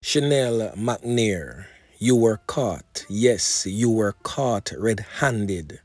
Chanel McNair, you were caught. Yes, you were caught red-handed,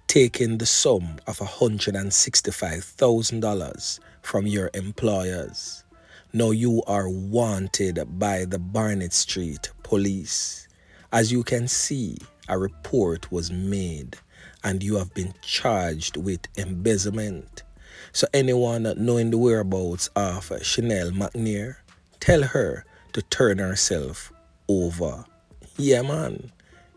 taking the sum of $165,000 from your employers. Now you are wanted by the Barnett Street Police. As you can see, a report was made and you have been charged with embezzlement. So anyone knowing the whereabouts of Chanel McNair, tell her to turn herself over. Yeah, man,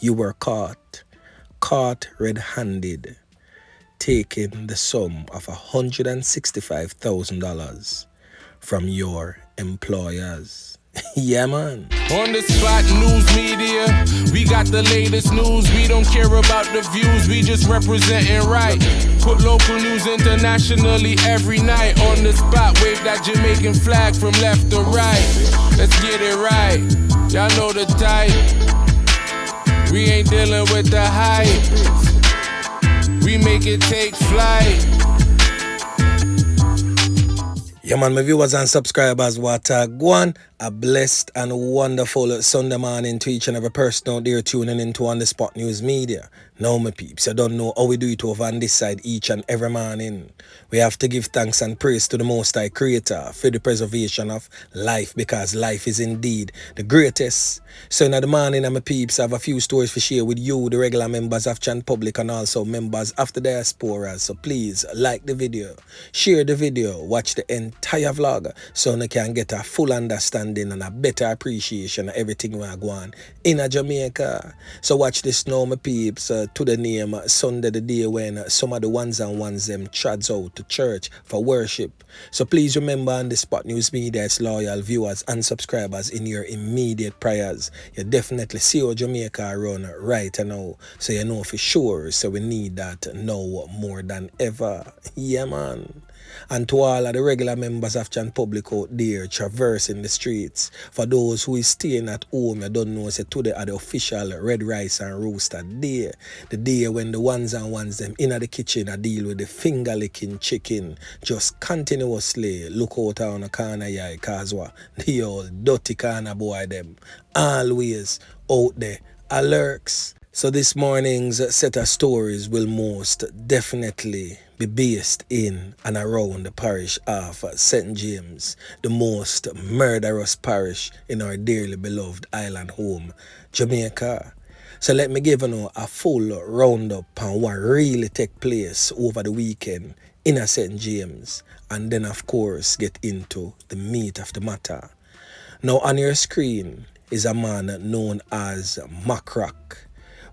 you were caught red-handed, taking the sum of $165,000 from your employers. Yeah, man. On the spot news media, we got the latest news. We don't care about the views, we just representing right. Put local news internationally every night. On the spot, wave that Jamaican flag from left to right. Let's get it right, y'all know the type. We ain't dealing with the hype, we make it take flight. Yeah, man, my viewers and subscribers, what go on. A blessed and wonderful Sunday morning to each and every person out there tuning into On The Spot News Media. Now, my peeps, I don't know how we do it over on this side each and every morning. We have to give thanks and praise to the Most High Creator for the preservation of life, because life is indeed the greatest. So in the morning, my peeps, I have a few stories to share with you, the regular members of Chan Public and also members of the diaspora. So please like the video, share the video, watch the entire vlog so you can get a full understanding and a better appreciation of everything we are going in Jamaica. So watch this now, my peeps, to the name Sunday, the day when some of the ones and ones them trads out to church for worship. So please remember On The Spot News Media, its loyal viewers and subscribers in your immediate prayers. You definitely see how Jamaica run right now, so you know for sure. So we need that now more than ever. Yeah, man. And to all of the regular members of Chan Public out there traversing the streets, for those who is staying at home, you don't know, say today are the official Red Rice and Rooster Day. The day when the ones and ones them in the kitchen are deal with the finger licking chicken, just continuously look out on the corner here, cause what the old dirty corner boy them always out there alerts. So this morning's set of stories will most definitely be based in and around the parish of St. James, the most murderous parish in our dearly beloved island home, Jamaica. So let me give you a full roundup on what really took place over the weekend in St. James, and then of course get into the meat of the matter. Now on your screen is a man known as MackRock,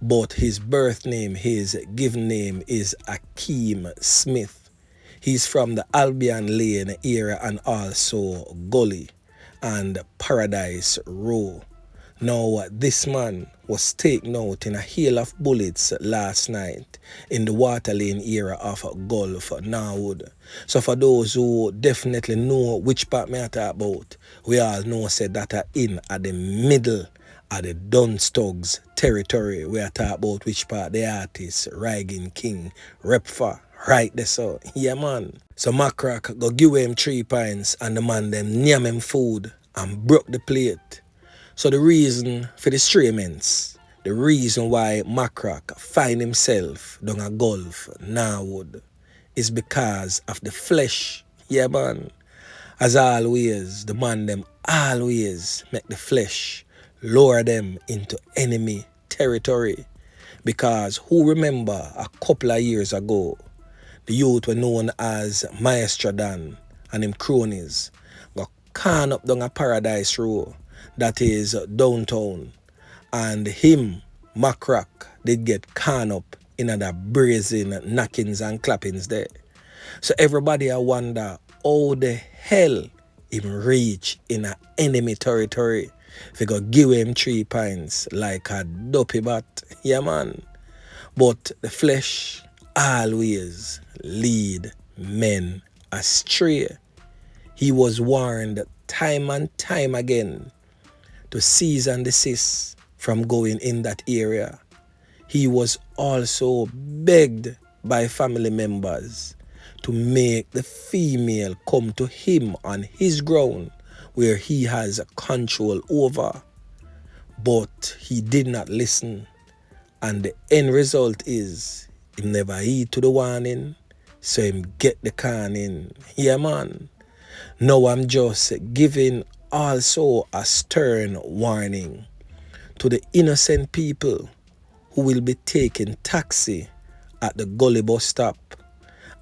but his birth name, his given name is Akeem Smith. He's from the Albion Lane area and also Gully and Paradise Row. Now, this man was taken out in a hail of bullets last night in the Water Lane area of Gulf Norwood. So for those who definitely know which part me I talk about, we all know said that are in at the middle of the Dunstugs territory. We are talking about which part the artist Rygin King rep for. Right there, so yeah, man. So Macrock go give him 3 pints and the man them name him food and broke the plate. So the reason for the streamings, the reason why Macrock find himself down a Gulf Norwood is because of the flesh. Yeah, man. As always, the man them always make the flesh lower them into enemy territory. Because who remember a couple of years ago, the youth were known as Maestro Dan and him cronies got can up down a Paradise Row, that is downtown, and him, Macrock, did get can up in the brazen knockings and clappings there. So everybody I wonder how the hell him reach in a enemy territory. If you go give him 3 pints like a dopey bat, yeah, man. But the flesh always lead men astray. He was warned time and time again to cease and desist from going in that area. He was also begged by family members to make the female come to him on his ground where he has control over, but he did not listen. And the end result is him never heed to the warning, so him get the canning. Yeah, man. Now I'm just giving also a stern warning to the innocent people who will be taking taxi at the gully bus stop,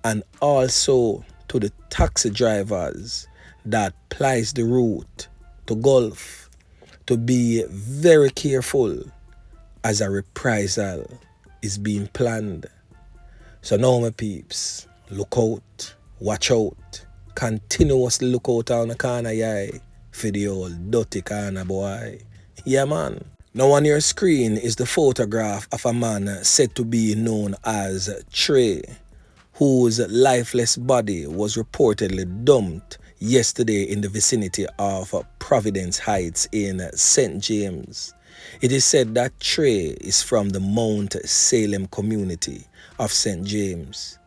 and also to the taxi drivers that plies the route to Gulf to be very careful as a reprisal is being planned. So now my peeps, look out, watch out, continuously look out on the corner, yeah, for the old dirty corner boy. Yeah, man. Now on your screen is the photograph of a man said to be known as Trey, whose lifeless body was reportedly dumped yesterday in the vicinity of Providence Heights in St. James. It is said that Trey is from the Mount Salem community of St. James.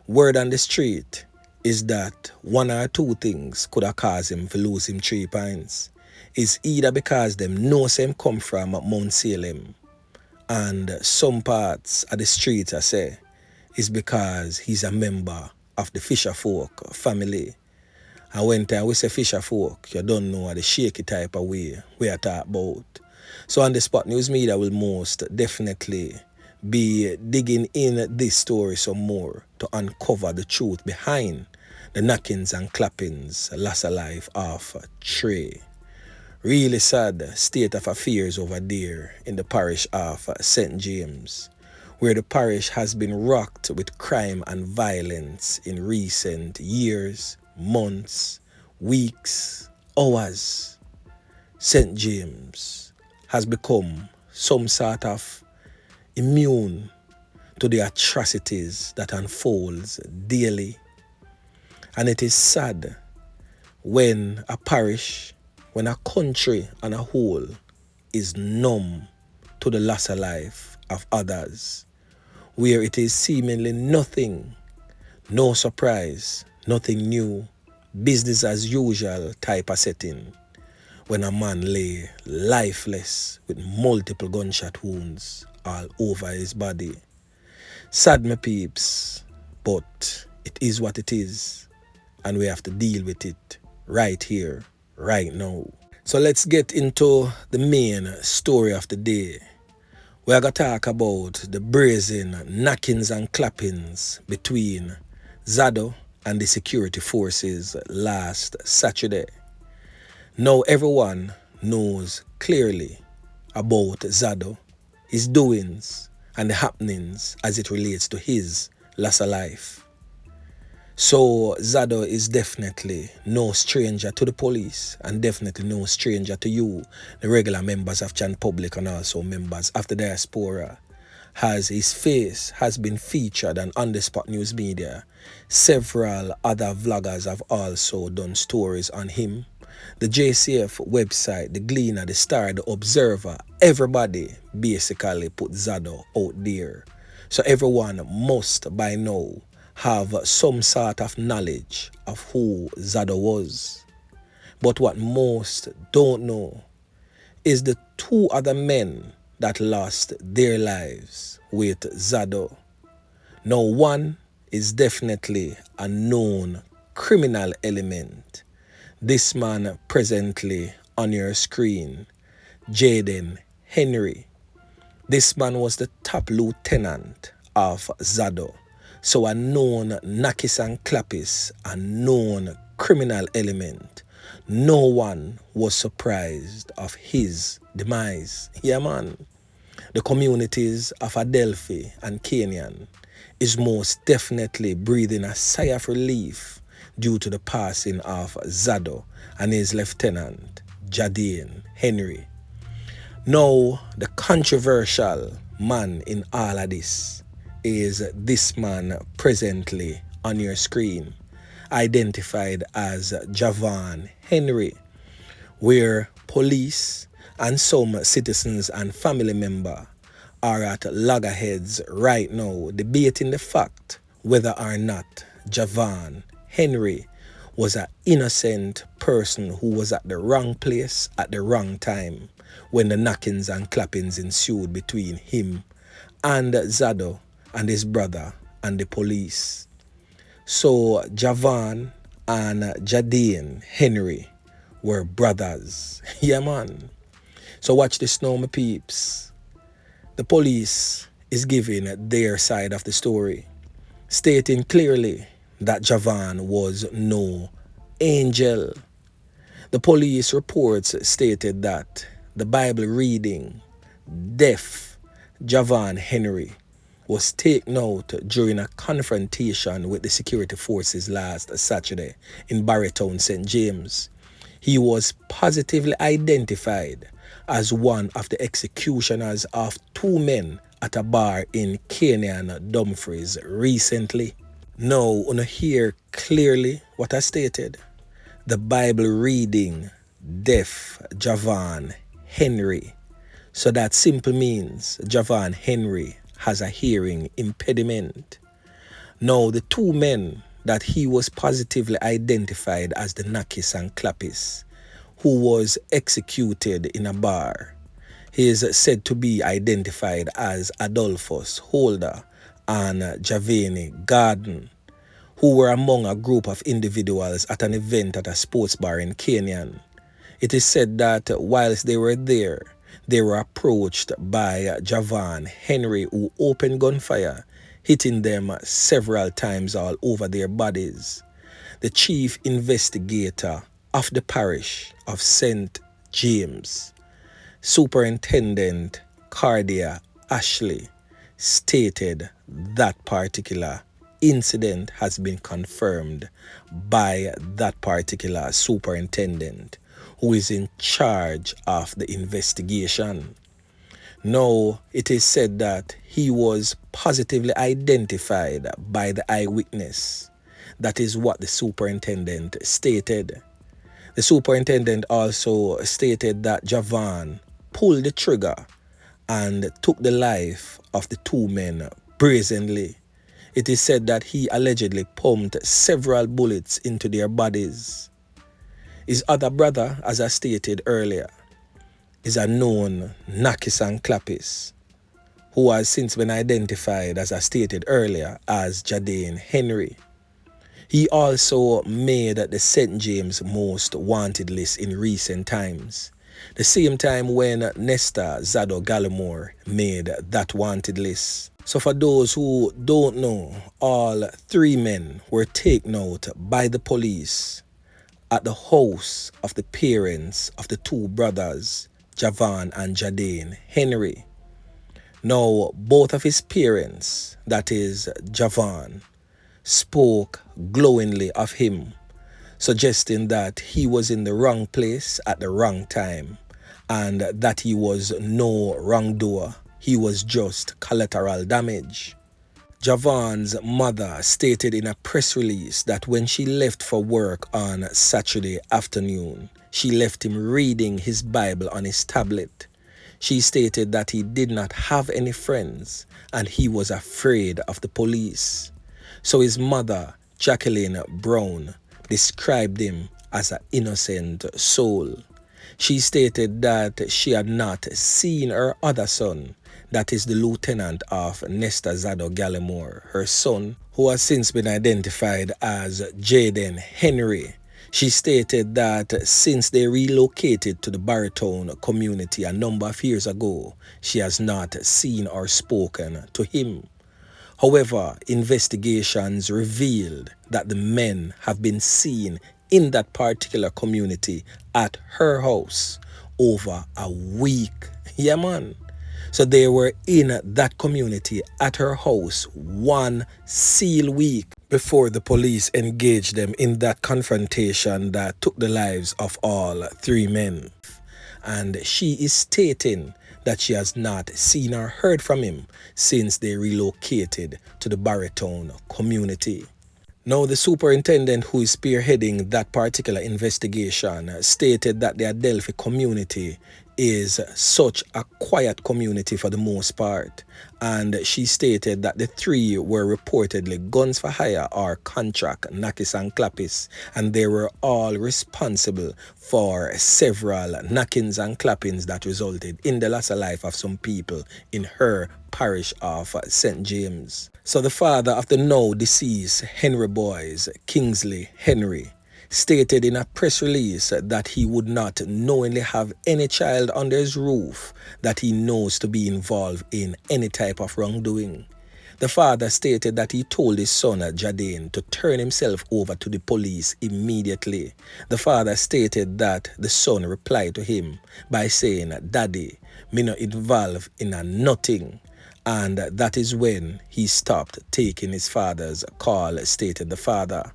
Word on the street is that one or two things could have caused him to lose him 3 pints. It's either because them know him come from Mount Salem, and some parts of the street I say is because he's a member of the Fisher Folk family. And when time we say Fisher Folk, you don't know the shaky type of way we are talking about. So on the Spot News Media will most definitely be digging in this story some more to uncover the truth behind the knockings and clappings loss of life of Trey. Really sad state of affairs over there in the parish of St. James, where the parish has been rocked with crime and violence in recent years, months, weeks, hours. St. James has become some sort of immune to the atrocities that unfolds daily. And it is sad when a parish, when a country and a whole is numb to the loss of life of others, where it is seemingly nothing, no surprise, nothing new, business as usual type of setting, when a man lay lifeless with multiple gunshot wounds all over his body. Sad, my peeps, but it is what it is, and we have to deal with it right here, right now. So let's get into the main story of the day. We are going to talk about the brazen knockings and clappings between Zado and the security forces last Saturday. Now everyone knows clearly about Zado, his doings and the happenings as it relates to his loss of life. So Zado is definitely no stranger to the police, and definitely no stranger to you, the regular members of Chan Public and also members of the diaspora, as his face has been featured on the Spot News Media. Several other vloggers have also done stories on him. The JCF website, the Gleaner, the Star, the Observer, everybody basically put Zado out there. So everyone must by now have some sort of knowledge of who Zado was. But what most don't know is the 2 other men that lost their lives with Zado. Now one is definitely a known criminal element. This man presently on your screen, Jadane Henry. This man was the top lieutenant of Zado. So a known knockis and clappis, a known criminal element. No one was surprised of his demise. Yeah, man. The communities of Adelphi and Canaan is most definitely breathing a sigh of relief due to the passing of Zado and his lieutenant, Jadane Henry. Now, the controversial man in all of this is this man presently on your screen, identified as Javaughn Henry, where police and some citizens and family members are at loggerheads right now debating the fact whether or not Javaughn Henry was an innocent person who was at the wrong place at the wrong time when the knockings and clappings ensued between him and Zado and his brother and the police. So Javaughn and Jadane Henry were brothers. Yeah, man. So watch this now, my peeps. The police is giving their side of the story, stating clearly that Javaughn was no angel. The police reports stated that the Bible reading, deaf Javaughn Henry, was taken out during a confrontation with the security forces last Saturday in Barrytown, St. James. He was positively identified as one of the executioners of 2 men at a bar in Canaan, Dumfries recently. Now, you hear clearly what I stated. The Bible reading, deaf Javaughn Henry. So that simply means Javaughn Henry has a hearing impediment. Now, the 2 men that he was positively identified as the Nakis and Clappis, who was executed in a bar, he is said to be identified as Adolphus Holder and Javaughn Garden, who were among a group of individuals at an event at a sports bar in Canaan. It is said that whilst they were there, they were approached by Javaughn Henry, who opened gunfire, hitting them several times all over their bodies. The chief investigator of the parish of St. James, Superintendent Cardia Ashley, stated that particular incident has been confirmed by that particular superintendent who is in charge of the investigation. Now, it is said that he was positively identified by the eyewitness. That is what the superintendent stated. The superintendent also stated that Javaughn pulled the trigger and took the life of the 2 men brazenly. It is said that he allegedly pumped several bullets into their bodies. His other brother, as I stated earlier, is a known Nakis and Clappis, who has since been identified, as I stated earlier, as Jadane Henry. He also made the St. James Most Wanted list in recent times, the same time when Nesta Zado Gallimore made that wanted list. So for those who don't know, all 3 men were taken out by the police at the house of the parents of the 2 brothers, Javaughn and Jadane Henry. Now, both of his parents, that is Javaughn, spoke glowingly of him, suggesting that he was in the wrong place at the wrong time and that he was no wrongdoer. He was just collateral damage. Javaughn's mother stated in a press release that when she left for work on Saturday afternoon, she left him reading his Bible on his tablet. She stated that he did not have any friends and he was afraid of the police. So his mother, Jacqueline Brown, described him as an innocent soul. She stated that she had not seen her other son, that is the lieutenant of Nesta Zado Gallimore, her son, who has since been identified as Jadane Henry. She stated that since they relocated to the Barrytown community a number of years ago, she has not seen or spoken to him. However, investigations revealed that the men have been seen in that particular community at her house over a week. Yeah, man. So they were in that community at her house 1 seal week before the police engaged them in that confrontation that took the lives of all 3 men. And she is stating that she has not seen or heard from him since they relocated to the Barrytown community. Now, the superintendent who is spearheading that particular investigation stated that the Adelphi community is such a quiet community for the most part, and she stated that the three were reportedly guns for hire or contract knockers and clappers, and they were all responsible for several knockings and clappings that resulted in the loss of life of some people in her parish of St. James. So the father of the now deceased Henry Boys, Kingsley Henry, stated in a press release that he would not knowingly have any child under his roof that he knows to be involved in any type of wrongdoing. The father stated that he told his son Jadane to turn himself over to the police immediately. The father stated that the son replied to him by saying, "Daddy, me not involved in a nothing." And that is when he stopped taking his father's call, stated the father.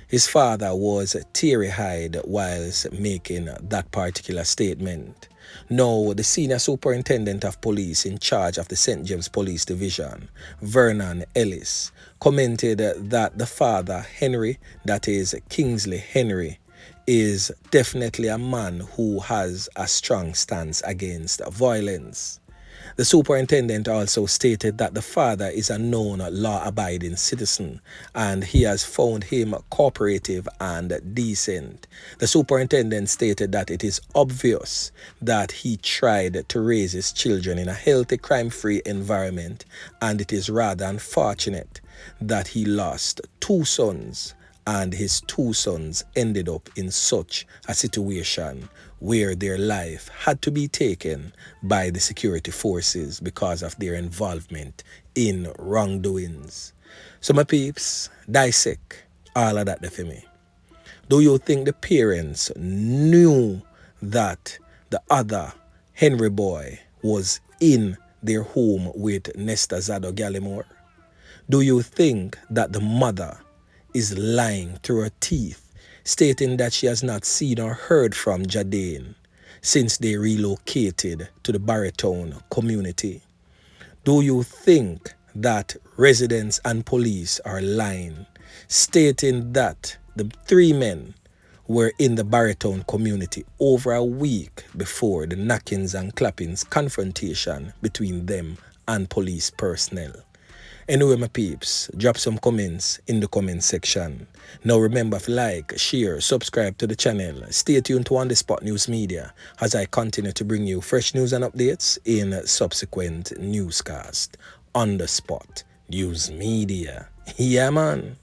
His father was teary-eyed whilst making that particular statement. Now, the senior superintendent of police in charge of the St. James Police Division, Vernon Ellis, commented that the father, Henry, that is Kingsley Henry, is definitely a man who has a strong stance against violence. The superintendent also stated that the father is a known law-abiding citizen and he has found him cooperative and decent. The superintendent stated that it is obvious that he tried to raise his children in a healthy, crime-free environment, and it is rather unfortunate that he lost two sons and his two sons ended up in such a situation where their life had to be taken by the security forces because of their involvement in wrongdoings. So my peeps, dissect all of that for me. Do you think the parents knew that the other Henry boy was in their home with Nesta Zado Gallimore? Do you think that the mother is lying through her teeth, stating that she has not seen or heard from Jadane since they relocated to the Barrytown community? Do you think that residents and police are lying, stating that the three men were in the Barrytown community over a week before the knockings and clappings confrontation between them and police personnel? Anyway, my peeps, drop some comments in the comment section. Now remember to like, share, subscribe to the channel. Stay tuned to On The Spot News Media as I continue to bring you fresh news and updates in subsequent newscasts. On The Spot News Media. Yeah, man.